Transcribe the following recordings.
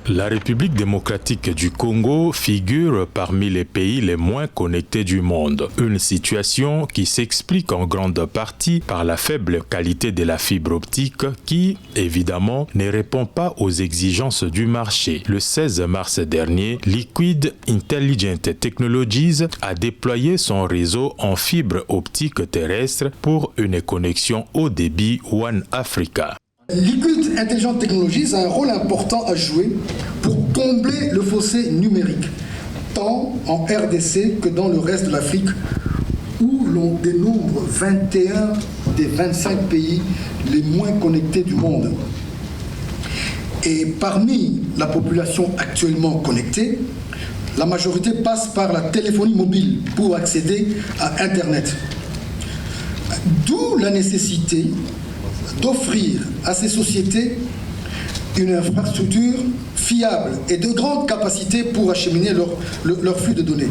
La République démocratique du Congo figure parmi les pays les moins connectés du monde. Une situation qui s'explique en grande partie par la faible qualité de la fibre optique qui, évidemment, ne répond pas aux exigences du marché. Le 16 mars dernier, Liquid Intelligent Technologies a déployé son réseau en fibre optique terrestre pour une connexion haut débit One Africa. Liquid Intelligent Technologies a un rôle important à jouer pour combler le fossé numérique, tant en RDC que dans le reste de l'Afrique, où l'on dénombre 21 des 25 pays les moins connectés du monde. Et parmi la population actuellement connectée, la majorité passe par la téléphonie mobile pour accéder à Internet. D'où la nécessité d'offrir à ces sociétés une infrastructure fiable et de grande capacité pour acheminer leur flux de données.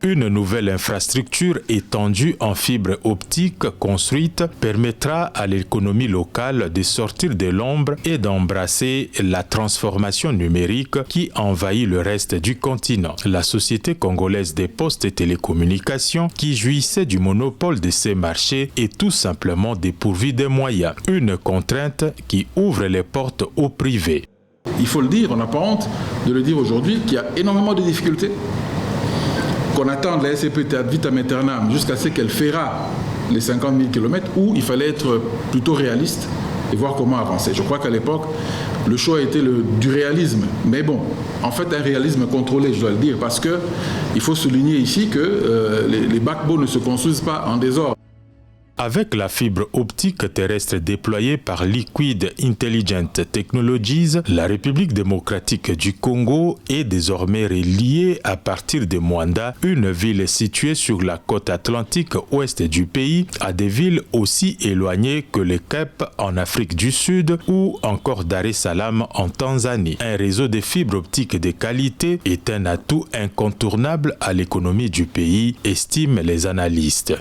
Une nouvelle infrastructure étendue en fibre optique construite permettra à l'économie locale de sortir de l'ombre et d'embrasser la transformation numérique qui envahit le reste du continent. La société congolaise des postes et télécommunications, qui jouissait du monopole de ces marchés, est tout simplement dépourvue de moyens. Une contrainte qui ouvre les portes au privé. Il faut le dire, on n'a pas honte de le dire aujourd'hui, qu'il y a énormément de difficultés. Qu'on attend de la SCPT ad vitam aeternam jusqu'à ce qu'elle fera les 50 000 km, où il fallait être plutôt réaliste et voir comment avancer. Je crois qu'à l'époque, le choix était du réalisme. Mais bon, en fait, un réalisme contrôlé, je dois le dire, parce qu'il faut souligner ici que les backbones ne se construisent pas en désordre. Avec la fibre optique terrestre déployée par Liquid Intelligent Technologies, la République démocratique du Congo est désormais reliée à partir de Mwanda, une ville située sur la côte atlantique ouest du pays, à des villes aussi éloignées que le Cap en Afrique du Sud ou encore Dar es Salaam en Tanzanie. Un réseau de fibres optiques de qualité est un atout incontournable à l'économie du pays, estiment les analystes.